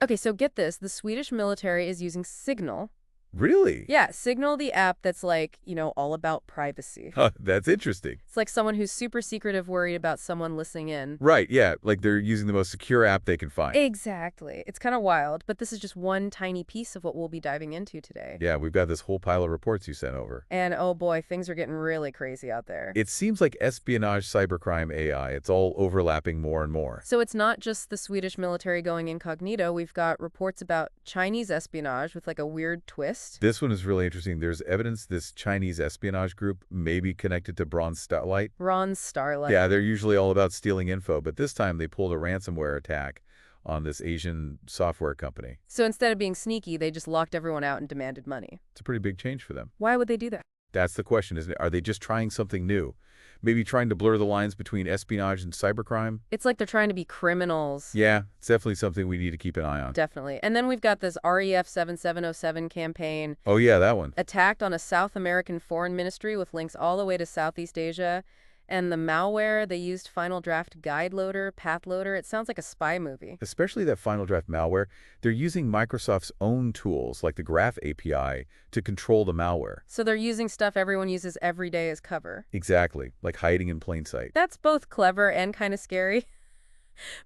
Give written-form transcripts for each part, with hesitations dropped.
Okay, so get this. The Swedish military is using Signal. Really? Yeah, Signal, the app that's like, all about privacy. Huh, that's interesting. It's like someone who's super secretive, worried about someone listening in. Right, yeah, like they're using the most secure app they can find. Exactly. It's kind of wild, but this is just one tiny piece of what we'll be diving into today. Yeah, we've got this whole pile of reports you sent over. And oh boy, things are getting really crazy out there. It seems like espionage, cybercrime, AI, it's all overlapping more and more. So it's not just the Swedish military going incognito. We've got reports about Chinese espionage with like a weird twist. This one is really interesting. There's evidence this Chinese espionage group may be connected to Bronze Starlight. Ron Starlight. Yeah, they're usually all about stealing info, but this time they pulled a ransomware attack on this Asian software company. So instead of being sneaky, they just locked everyone out and demanded money. It's a pretty big change for them. Why would they do that? That's the question, isn't it? Are they just trying something new? Maybe trying to blur the lines between espionage and cybercrime? It's like they're trying to be criminals. Yeah, it's definitely something we need to keep an eye on. Definitely. And then we've got this REF 7707 campaign. Oh yeah, that one. Attacked on a South American foreign ministry with links all the way to Southeast Asia. And the malware, they used Final Draft Guide Loader, Path Loader. It sounds like a spy movie. Especially that Final Draft malware, they're using Microsoft's own tools, like the Graph API, to control the malware. So they're using stuff everyone uses every day as cover. Exactly, like hiding in plain sight. That's both clever and kind of scary.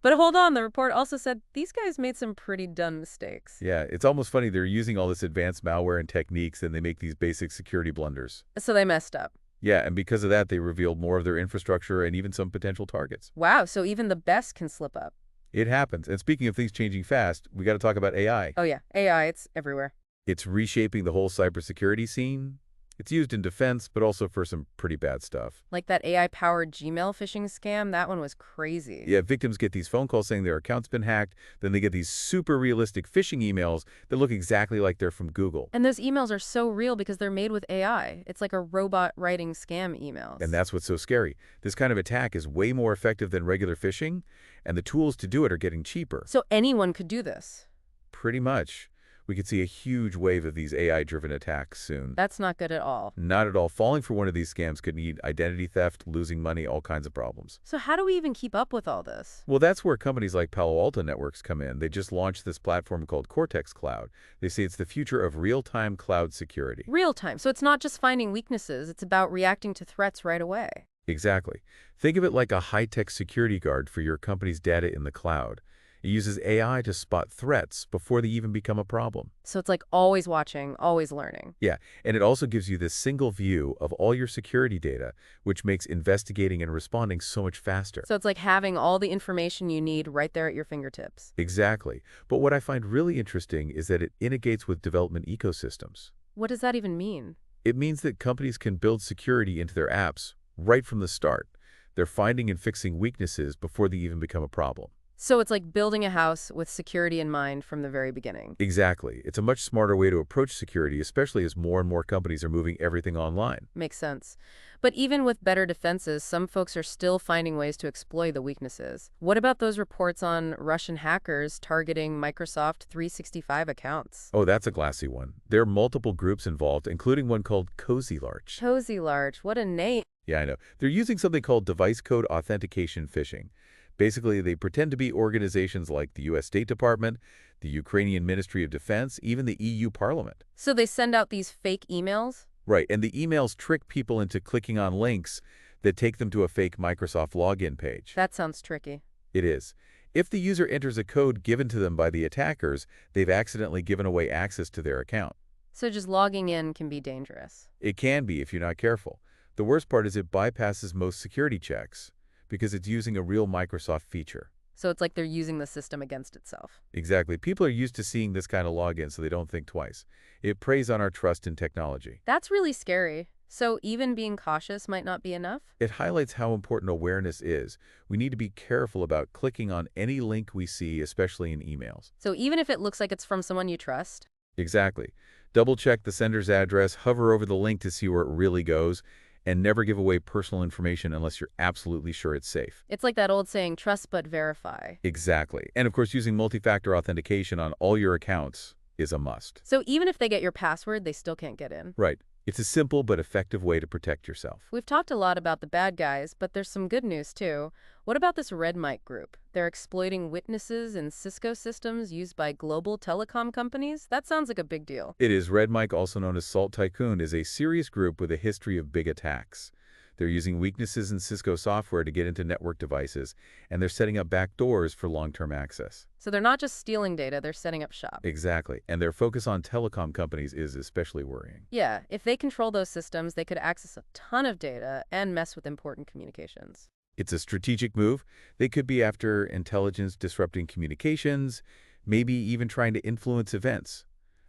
But hold on, the report also said these guys made some pretty dumb mistakes. Yeah, it's almost funny they're using all this advanced malware and techniques, and they make these basic security blunders. So they messed up. Yeah, and because of that, they revealed more of their infrastructure and even some potential targets. Wow, so even the best can slip up. It happens. And speaking of things changing fast, we got to talk about AI. Oh yeah, AI, it's everywhere. It's reshaping the whole cybersecurity scene. It's used in defense, but also for some pretty bad stuff. Like that AI-powered Gmail phishing scam, that one was crazy. Yeah, victims get these phone calls saying their account's been hacked. Then they get these super realistic phishing emails that look exactly like they're from Google. And those emails are so real because they're made with AI. It's like a robot writing scam emails. And that's what's so scary. This kind of attack is way more effective than regular phishing, and the tools to do it are getting cheaper. So anyone could do this. Pretty much. We could see a huge wave of these AI-driven attacks soon. That's not good at all. Not at all. Falling for one of these scams could need identity theft, losing money, all kinds of problems. So how do we even keep up with all this? Well, that's where companies like Palo Alto Networks come in. They just launched this platform called Cortex Cloud. They say it's the future of real-time cloud security. Real time. So it's not just finding weaknesses, it's about reacting to threats right away. Exactly. Think of it like a high-tech security guard for your company's data in the cloud. It uses AI to spot threats before they even become a problem. So it's like always watching, always learning. Yeah, and it also gives you this single view of all your security data, which makes investigating and responding so much faster. So it's like having all the information you need right there at your fingertips. Exactly. But what I find really interesting is that it integrates with development ecosystems. What does that even mean? It means that companies can build security into their apps right from the start. They're finding and fixing weaknesses before they even become a problem. So it's like building a house with security in mind from the very beginning. Exactly. It's a much smarter way to approach security, especially as more and more companies are moving everything online. Makes sense. But even with better defenses, some folks are still finding ways to exploit the weaknesses. What about those reports on Russian hackers targeting Microsoft 365 accounts? Oh, that's a glassy one. There are multiple groups involved, including one called Cozy Larch. Cozy Larch, what a name. Yeah, I know. They're using something called device code authentication phishing. Basically, they pretend to be organizations like the U.S. State Department, the Ukrainian Ministry of Defense, even the EU Parliament. So they send out these fake emails? Right, and the emails trick people into clicking on links that take them to a fake Microsoft login page. That sounds tricky. It is. If the user enters a code given to them by the attackers, they've accidentally given away access to their account. So just logging in can be dangerous. It can be if you're not careful. The worst part is it bypasses most security checks, because it's using a real Microsoft feature. So it's like they're using the system against itself. Exactly. People are used to seeing this kind of login, so they don't think twice. It preys on our trust in technology. That's really scary. So even being cautious might not be enough? It highlights how important awareness is. We need to be careful about clicking on any link we see, especially in emails. So even if it looks like it's from someone you trust? Exactly. Double-check the sender's address, hover over the link to see where it really goes, and never give away personal information unless you're absolutely sure it's safe. It's like that old saying, trust but verify. Exactly. And of course, using multi-factor authentication on all your accounts is a must. So even if they get your password, they still can't get in? Right. It's a simple but effective way to protect yourself. We've talked a lot about the bad guys, but there's some good news too. What about this Red Mike group? They're exploiting witnesses in Cisco systems used by global telecom companies? That sounds like a big deal. It is. Red Mike, also known as Salt Tycoon, is a serious group with a history of big attacks. They're using weaknesses in Cisco software to get into network devices, and they're setting up backdoors for long-term access. So they're not just stealing data, they're setting up shop. Exactly. And their focus on telecom companies is especially worrying. Yeah, if they control those systems, they could access a ton of data and mess with important communications. It's a strategic move. They could be after intelligence disrupting communications, maybe even trying to influence events.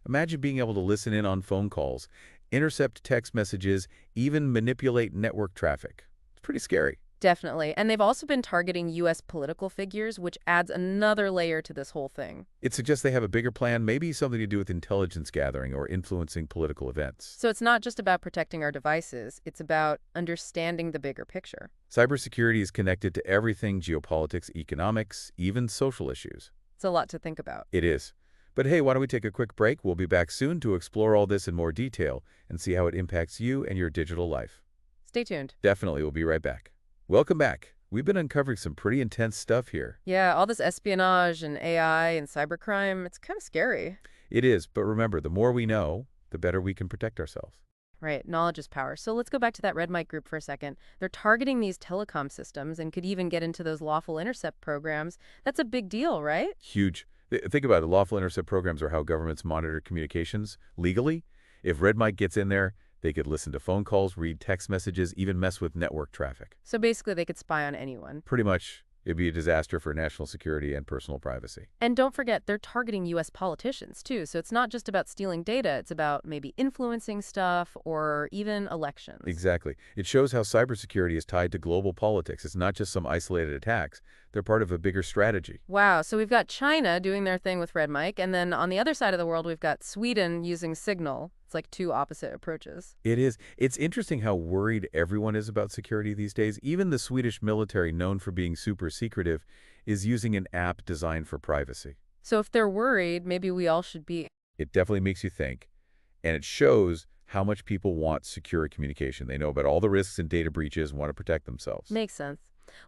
Imagine being able to listen in on phone calls, intercept text messages, even manipulate network traffic. It's pretty scary. Definitely. And they've also been targeting U.S. political figures, which adds another layer to this whole thing. It suggests they have a bigger plan, maybe something to do with intelligence gathering or influencing political events. So it's not just about protecting our devices, it's about understanding the bigger picture. Cybersecurity is connected to everything: geopolitics, economics, even social issues. It's a lot to think about. It is. But hey, why don't we take a quick break? We'll be back soon to explore all this in more detail and see how it impacts you and your digital life. Stay tuned. Definitely, we'll be right back. Welcome back. We've been uncovering some pretty intense stuff here. Yeah, all this espionage and AI and cybercrime, it's kind of scary. It is, but remember, the more we know, the better we can protect ourselves. Right, knowledge is power. So let's go back to that Red Mike group for a second. They're targeting these telecom systems and could even get into those lawful intercept programs. That's a big deal, right? Huge. Think about it. Lawful intercept programs are how governments monitor communications legally. If Red Mike gets in there, they could listen to phone calls, read text messages, even mess with network traffic. So basically they could spy on anyone. Pretty much, it'd be a disaster for national security and personal privacy. And don't forget, they're targeting U.S. politicians, too. So it's not just about stealing data. It's about maybe influencing stuff or even elections. Exactly. It shows how cybersecurity is tied to global politics. It's not just some isolated attacks. They're part of a bigger strategy. Wow. So we've got China doing their thing with Red Mike. And then on the other side of the world, we've got Sweden using Signal. It's like two opposite approaches. It is. It's interesting how worried everyone is about security these days. Even the Swedish military, known for being super secretive, is using an app designed for privacy. So if they're worried, maybe we all should be. It definitely makes you think, and it shows how much people want secure communication. They know about all the risks and data breaches and want to protect themselves. Makes sense.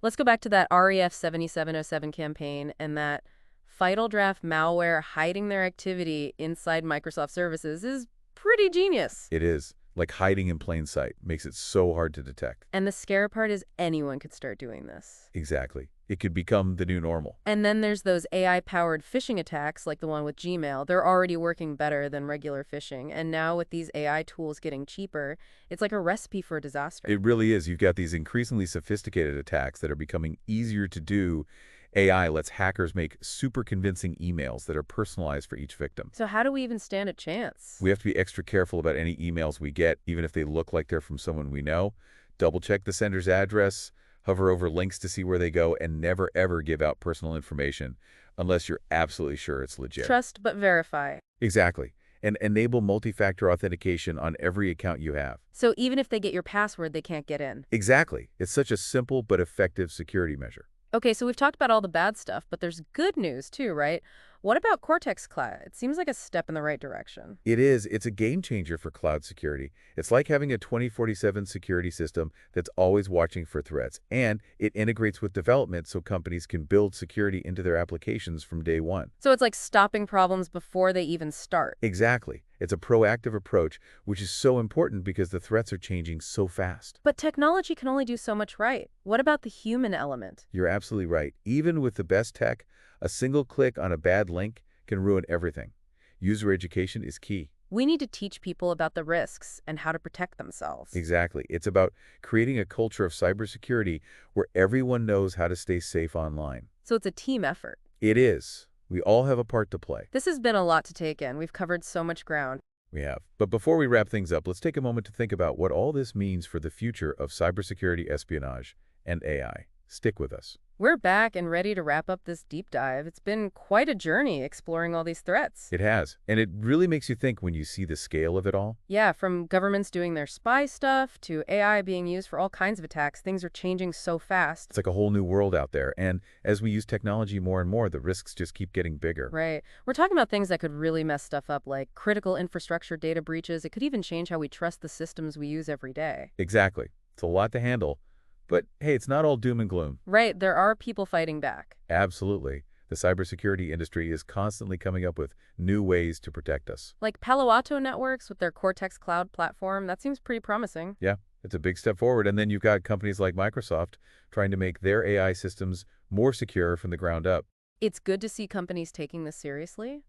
Let's go back to that REF 7707 campaign and that Fiddle Draft malware hiding their activity inside Microsoft services is pretty genius. It is. Like hiding in plain sight. Makes it so hard to detect. And the scary part is anyone could start doing this. Exactly. It could become the new normal. And then there's those AI-powered phishing attacks like the one with Gmail. They're already working better than regular phishing. And now with these AI tools getting cheaper, it's like a recipe for disaster. It really is. You've got these increasingly sophisticated attacks that are becoming easier to do. AI lets hackers make super convincing emails that are personalized for each victim. So how do we even stand a chance? We have to be extra careful about any emails we get, even if they look like they're from someone we know. Double check the sender's address, hover over links to see where they go, and never ever give out personal information unless you're absolutely sure it's legit. Trust but verify. Exactly. And enable multi-factor authentication on every account you have. So even if they get your password, they can't get in. Exactly. It's such a simple but effective security measure. Okay, so we've talked about all the bad stuff, but there's good news too, right? What about Cortex Cloud? It seems like a step in the right direction. It is. It's a game changer for cloud security. It's like having a 24/7 security system that's always watching for threats, and it integrates with development so companies can build security into their applications from day one. So it's like stopping problems before they even start. Exactly. It's a proactive approach, which is so important because the threats are changing so fast. But technology can only do so much right. What about the human element? You're absolutely right. Even with the best tech, a single click on a bad link can ruin everything. User education is key. We need to teach people about the risks and how to protect themselves. Exactly. It's about creating a culture of cybersecurity where everyone knows how to stay safe online. So it's a team effort. It is. We all have a part to play. This has been a lot to take in. We've covered so much ground. We have. But before we wrap things up, let's take a moment to think about what all this means for the future of cybersecurity, espionage, and AI. Stick with us. We're back and ready to wrap up this deep dive. It's been quite a journey exploring all these threats. It has. And it really makes you think when you see the scale of it all. Yeah, from governments doing their spy stuff to AI being used for all kinds of attacks, things are changing so fast. It's like a whole new world out there. And as we use technology more and more, the risks just keep getting bigger. Right. We're talking about things that could really mess stuff up, like critical infrastructure data breaches. It could even change how we trust the systems we use every day. Exactly. It's a lot to handle. But hey, it's not all doom and gloom. Right, there are people fighting back. Absolutely. The cybersecurity industry is constantly coming up with new ways to protect us. Like Palo Alto Networks with their Cortex Cloud platform, that seems pretty promising. Yeah, it's a big step forward. And then you've got companies like Microsoft trying to make their AI systems more secure from the ground up. It's good to see companies taking this seriously,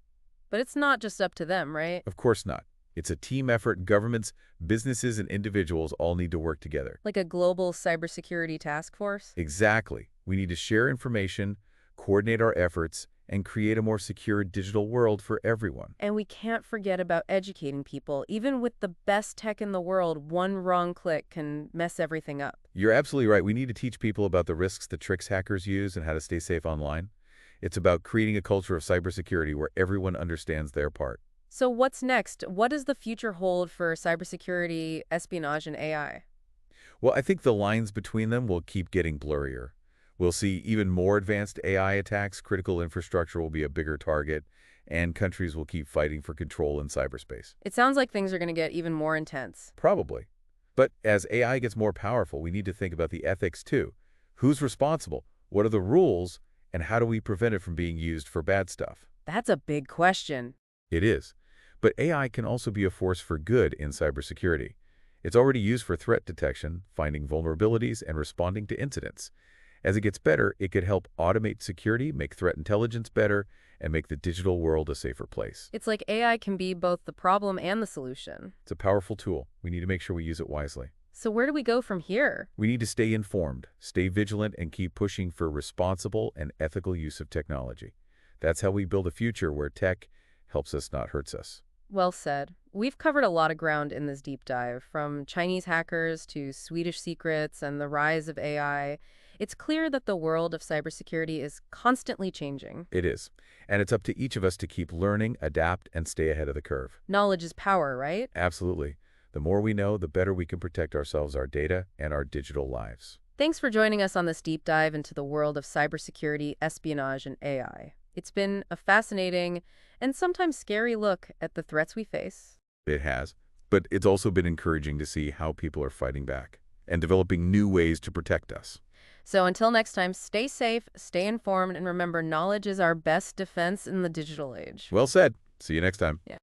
but it's not just up to them, right? Of course not. It's a team effort. Governments, businesses, and individuals all need to work together. Like a global cybersecurity task force. Exactly. We need to share information, coordinate our efforts, and create a more secure digital world for everyone. And we can't forget about educating people. Even with the best tech in the world, one wrong click can mess everything up. You're absolutely right. We need to teach people about the risks, the tricks hackers use, and how to stay safe online. It's about creating a culture of cybersecurity where everyone understands their part. So what's next? What does the future hold for cybersecurity, espionage, and AI? Well, I think the lines between them will keep getting blurrier. We'll see even more advanced AI attacks, critical infrastructure will be a bigger target, and countries will keep fighting for control in cyberspace. It sounds like things are going to get even more intense. Probably. But as AI gets more powerful, we need to think about the ethics too. Who's responsible? What are the rules? And how do we prevent it from being used for bad stuff? That's a big question. It is. But AI can also be a force for good in cybersecurity. It's already used for threat detection, finding vulnerabilities, and responding to incidents. As it gets better, it could help automate security, make threat intelligence better, and make the digital world a safer place. It's like AI can be both the problem and the solution. It's a powerful tool. We need to make sure we use it wisely. So where do we go from here? We need to stay informed, stay vigilant, and keep pushing for responsible and ethical use of technology. That's how we build a future where tech helps us, not hurts us. Well said. We've covered a lot of ground in this deep dive, from Chinese hackers to Swedish secrets and the rise of AI. It's clear that the world of cybersecurity is constantly changing. It is. And it's up to each of us to keep learning, adapt, and stay ahead of the curve. Knowledge is power, right? Absolutely. The more we know, the better we can protect ourselves, our data, and our digital lives. Thanks for joining us on this deep dive into the world of cybersecurity, espionage, and AI. It's been a fascinating and sometimes scary look at the threats we face. It has. But it's also been encouraging to see how people are fighting back and developing new ways to protect us. So until next time, stay safe, stay informed, and remember, knowledge is our best defense in the digital age. Well said. See you next time. Yeah.